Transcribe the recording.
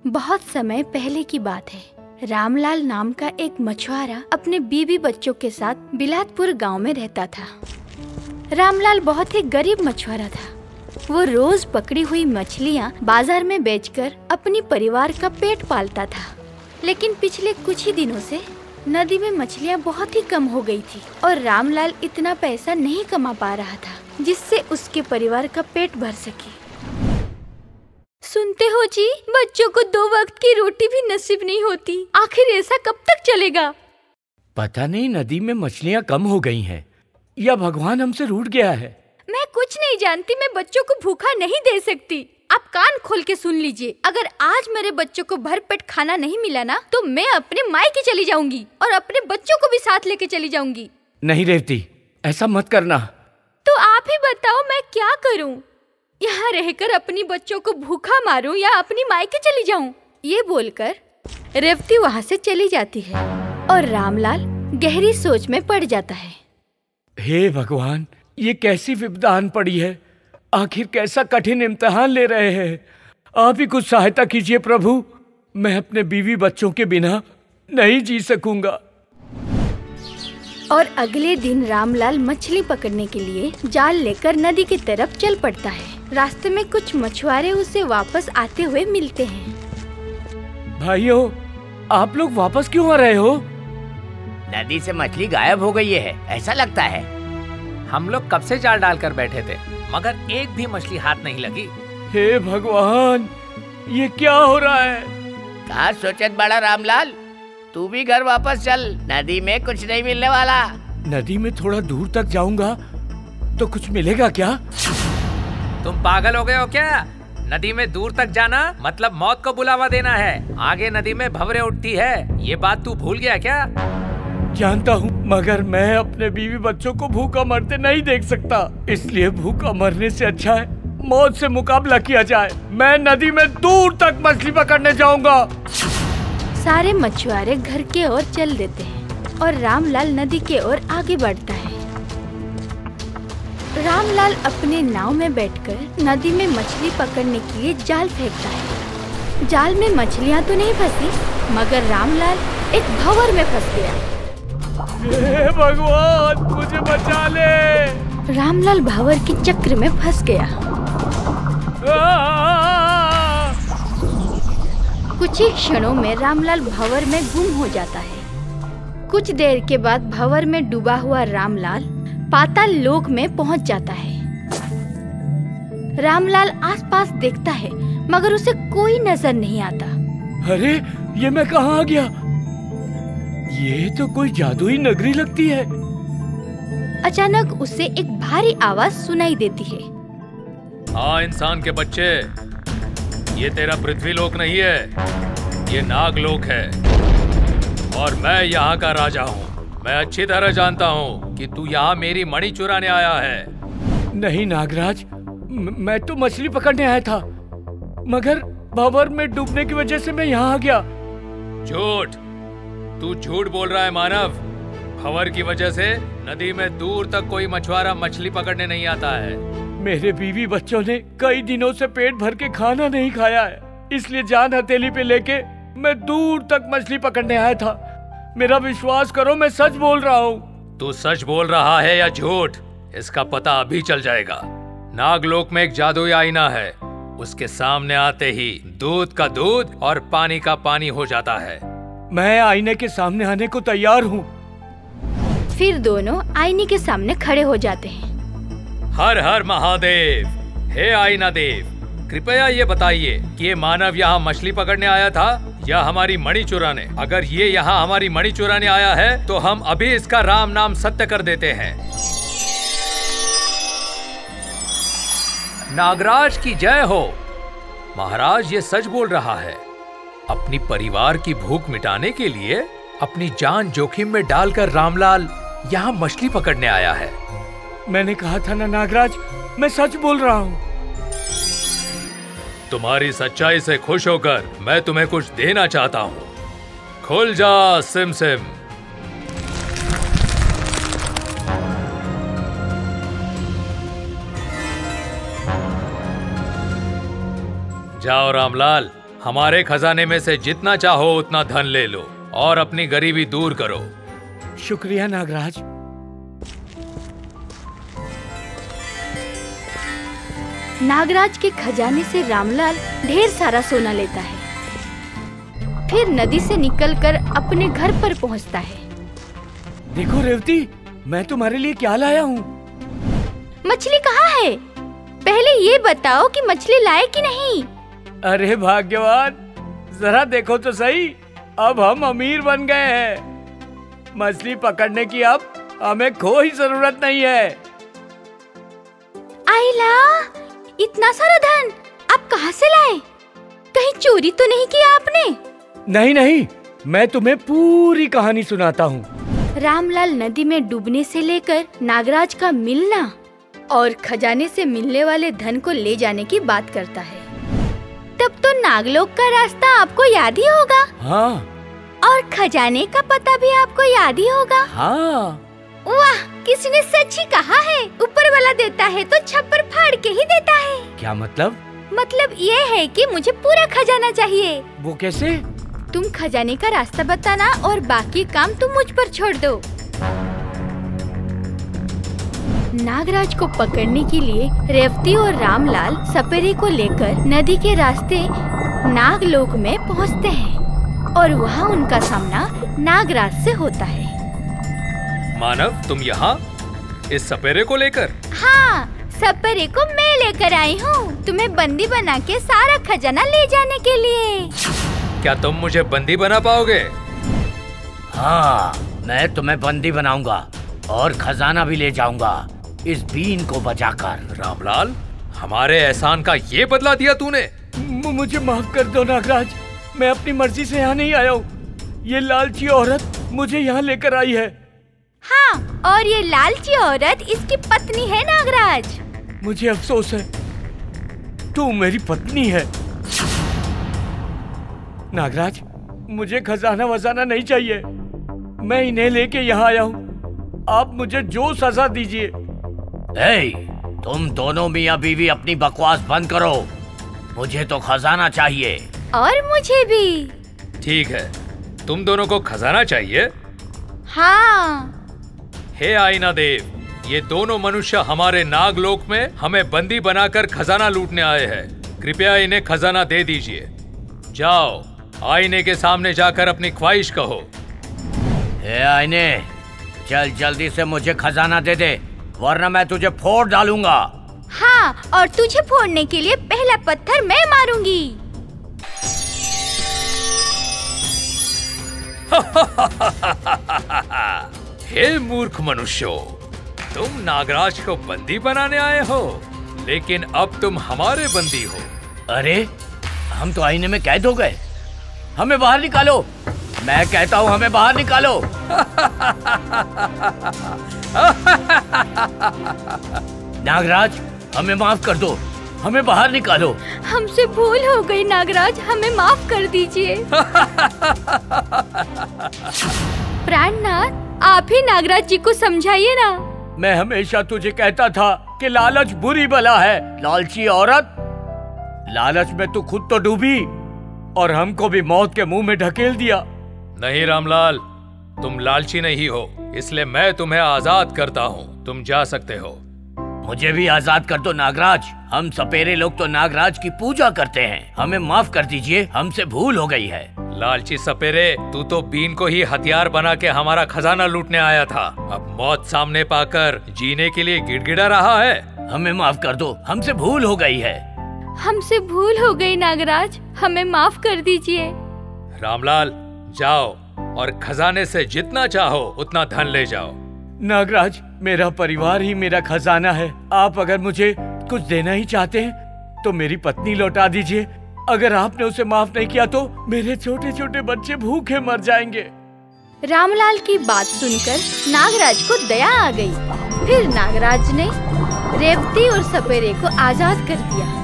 बहुत समय पहले की बात है। रामलाल नाम का एक मछुआरा अपने बीवी बच्चों के साथ बिलातपुर गांव में रहता था। रामलाल बहुत ही गरीब मछुआरा था। वो रोज पकड़ी हुई मछलियाँ बाजार में बेचकर अपनी परिवार का पेट पालता था। लेकिन पिछले कुछ ही दिनों से नदी में मछलियाँ बहुत ही कम हो गई थी और रामलाल इतना पैसा नहीं कमा पा रहा था जिससे उसके परिवार का पेट भर सके। सुनते हो जी, बच्चों को 2 वक्त की रोटी भी नसीब नहीं होती। आखिर ऐसा कब तक चलेगा? पता नहीं नदी में मछलियाँ कम हो गई हैं या भगवान हमसे रूठ गया है। मैं कुछ नहीं जानती। मैं बच्चों को भूखा नहीं दे सकती। आप कान खोल के सुन लीजिए। अगर आज मेरे बच्चों को भरपेट खाना नहीं मिला ना तो मैं अपने मायके चली जाऊंगी और अपने बच्चों को भी साथ लेके चली जाऊंगी। नहीं रेवती, ऐसा मत करना। तो आप ही बताओ मैं क्या करूं? यहाँ रहकर अपनी बच्चों को भूखा मारूं या अपनी मायके चली जाऊं? ये बोलकर रेवती वहाँ से चली जाती है और रामलाल गहरी सोच में पड़ जाता है। हे भगवान, ये कैसी विपदा आन पड़ी है। आखिर कैसा कठिन इम्तिहान ले रहे हैं। आप ही कुछ सहायता कीजिए प्रभु। मैं अपने बीवी बच्चों के बिना नहीं जी सकूंगा। और अगले दिन रामलाल मछली पकड़ने के लिए जाल लेकर नदी की तरफ चल पड़ता है। रास्ते में कुछ मछुआरे उसे वापस आते हुए मिलते हैं। भाइयों, आप लोग वापस क्यों आ रहे हो? नदी से मछली गायब हो गई है, ऐसा लगता है। हम लोग कब से जाल डालकर बैठे थे मगर एक भी मछली हाथ नहीं लगी। हे भगवान, ये क्या हो रहा है? कहाँ सोचत बड़ा रामलाल, तू भी घर वापस चल। नदी में कुछ नहीं मिलने वाला। नदी में थोड़ा दूर तक जाऊंगा तो कुछ मिलेगा क्या? तुम पागल हो गए हो क्या? नदी में दूर तक जाना मतलब मौत को बुलावा देना है। आगे नदी में भंवरें उठती है, ये बात तू भूल गया क्या? जानता हूँ, मगर मैं अपने बीवी बच्चों को भूखा मरते नहीं देख सकता। इसलिए भूखा मरने से अच्छा है मौत से मुकाबला किया जाए। मैं नदी में दूर तक मछली पकड़ने जाऊंगा। सारे मछुआरे घर के ओर चल देते हैं और रामलाल नदी के ओर आगे बढ़ता है। रामलाल अपने नाव में बैठकर नदी में मछली पकड़ने के लिए जाल फेंकता है। जाल में मछलियाँ तो नहीं फंसी मगर रामलाल एक भंवर में फंस गया। हे भगवान, मुझे बचा ले। रामलाल भंवर के चक्र में फंस गया। कुछ ही क्षणों में रामलाल भंवर में गुम हो जाता है। कुछ देर के बाद भंवर में डूबा हुआ रामलाल पाताल लोक में पहुंच जाता है। रामलाल आसपास देखता है मगर उसे कोई नजर नहीं आता। अरे, ये मैं कहाँ आ गया? ये तो कोई जादुई नगरी लगती है। अचानक उसे एक भारी आवाज सुनाई देती है। हाँ इंसान के बच्चे, ये तेरा पृथ्वी लोक नहीं है, ये नाग लोक है और मैं यहाँ का राजा हूँ। मैं अच्छी तरह जानता हूँ कि तू यहाँ मेरी मणि चुराने आया है। नहीं नागराज, मैं तो मछली पकड़ने आया था मगर भंवर में डूबने की वजह से मैं यहाँ आ गया। झूठ, तू झूठ बोल रहा है मानव। भंवर की वजह से नदी में दूर तक कोई मछुआरा मछली पकड़ने नहीं आता है। मेरे बीवी बच्चों ने कई दिनों से पेट भर के खाना नहीं खाया है, इसलिए जान हथेली पे लेके मैं दूर तक मछली पकड़ने आया था। मेरा विश्वास करो, मैं सच बोल रहा हूँ। तू सच बोल रहा है या झूठ, इसका पता अभी चल जाएगा। नागलोक में एक जादुई आईना है, उसके सामने आते ही दूध का दूध और पानी का पानी हो जाता है। मैं आईने के सामने आने को तैयार हूँ। फिर दोनों आईने के सामने खड़े हो जाते हैं। हर हर महादेव। हे आईना देव, कृपया ये बताइए कि ये मानव यहाँ मछली पकड़ने आया था या हमारी मणि चुराने? अगर ये यहाँ हमारी मणि चुराने आया है तो हम अभी इसका राम नाम सत्य कर देते हैं। नागराज की जय हो। महाराज ये सच बोल रहा है। अपनी परिवार की भूख मिटाने के लिए अपनी जान जोखिम में डालकर रामलाल यहाँ मछली पकड़ने आया है। मैंने कहा था ना नागराज, मैं सच बोल रहा हूँ। तुम्हारी सच्चाई से खुश होकर मैं तुम्हें कुछ देना चाहता हूँ। खुल जा सिम सिम। जाओ रामलाल, हमारे खजाने में से जितना चाहो उतना धन ले लो और अपनी गरीबी दूर करो। शुक्रिया नागराज। नागराज के खजाने से रामलाल ढेर सारा सोना लेता है, फिर नदी से निकलकर अपने घर पर पहुंचता है। देखो रेवती, मैं तुम्हारे लिए क्या लाया हूँ। मछली कहाँ है? पहले ये बताओ कि मछली लाए कि नहीं। अरे भाग्यवान, जरा देखो तो सही, अब हम अमीर बन गए हैं। मछली पकड़ने की अब हमें कोई जरूरत नहीं है। आइला, इतना सारा धन आप कहाँ से लाए? कहीं चोरी तो नहीं किया आपने? नहीं नहीं, मैं तुम्हें पूरी कहानी सुनाता हूँ। रामलाल नदी में डूबने से लेकर नागराज का मिलना और खजाने से मिलने वाले धन को ले जाने की बात करता है। तब तो नागलोक का रास्ता आपको याद ही होगा। हाँ। और खजाने का पता भी आपको याद ही होगा। हाँ। वाह, किसी ने सच ही कहा है, ऊपर वाला देता है तो छप्पर फाड़ के ही देता है। क्या मतलब? मतलब ये है कि मुझे पूरा खजाना चाहिए। वो कैसे? तुम खजाने का रास्ता बताना और बाकी काम तुम मुझ पर छोड़ दो। नागराज को पकड़ने के लिए रेवती और रामलाल सपेरे को लेकर नदी के रास्ते नागलोक में पहुंचते हैं और वहां उनका सामना नागराज से होता है। मानव, तुम यहाँ इस सपेरे को लेकर? हाँ, सपेरे को मैं लेकर आई हूँ तुम्हें बंदी बना के सारा खजाना ले जाने के लिए। क्या तुम मुझे बंदी बना पाओगे? हाँ, मैं तुम्हें बंदी बनाऊंगा और खजाना भी ले जाऊंगा, इस बीन को बचाकर। रामलाल, हमारे एहसान का ये बदला दिया तूने? मुझे माफ कर दो नागराज, मैं अपनी मर्जी से यहाँ नहीं आया हूँ। ये लालची औरत मुझे यहाँ लेकर आई है। हाँ, और ये लालची औरत इसकी पत्नी है नागराज। मुझे अफसोस है, तू मेरी पत्नी है। नागराज, मुझे खजाना वजाना नहीं चाहिए, मैं इन्हें लेके यहाँ आया हूँ। आप मुझे जो सजा दीजिए। तुम दोनों मियाँ बीवी अपनी बकवास बंद करो, मुझे तो खजाना चाहिए। और मुझे भी। ठीक है, तुम दोनों को खजाना चाहिए? हाँ। हे आईना देव, ये दोनों मनुष्य हमारे नागलोक में हमें बंदी बनाकर खजाना लूटने आए हैं। कृपया इन्हें खजाना दे दीजिए। जाओ, आईने के सामने जाकर अपनी ख्वाहिश कहो। हे आईने, चल जल्दी से मुझे खजाना दे दे, वरना मैं तुझे फोड़ डालूंगा। हाँ, और तुझे फोड़ने के लिए पहला पत्थर मैं मारूंगी। हे मूर्ख मनुष्यों, तुम नागराज को बंदी बनाने आए हो, लेकिन अब तुम हमारे बंदी हो। अरे, हम तो आईने में कैद हो गए, हमें बाहर निकालो। मैं कहता हूँ हमें बाहर निकालो। नागराज, हमें माफ कर दो, हमें बाहर निकालो। हमसे भूल हो गई नागराज, हमें माफ कर दीजिए। प्राणनाथ, आप ही नागराज जी को समझाइए ना। मैं हमेशा तुझे कहता था कि लालच बुरी बला है। लालची औरत, लालच में तू खुद तो डूबी और हमको भी मौत के मुंह में ढकेल दिया। नहीं रामलाल, तुम लालची नहीं हो, इसलिए मैं तुम्हें आजाद करता हूँ। तुम जा सकते हो। मुझे भी आजाद कर दो नागराज, हम सपेरे लोग तो नागराज की पूजा करते हैं, हमें माफ कर दीजिए, हमसे भूल हो गई है। लालची सपेरे, तू तो बीन को ही हथियार बना के हमारा खजाना लूटने आया था। अब मौत सामने पाकर जीने के लिए गिड़गिड़ा रहा है। हमें माफ कर दो, हमसे भूल हो गई है। हमसे भूल हो गई नागराज, हमें माफ कर दीजिए। रामलाल, जाओ और खजाने से जितना चाहो उतना धन ले जाओ। नागराज, मेरा परिवार ही मेरा खजाना है। आप अगर मुझे कुछ देना ही चाहते हैं तो मेरी पत्नी लौटा दीजिए। अगर आपने उसे माफ नहीं किया तो मेरे छोटे छोटे बच्चे भूखे मर जाएंगे। रामलाल की बात सुनकर नागराज को दया आ गई। फिर नागराज ने रेवती और सपेरे को आजाद कर दिया।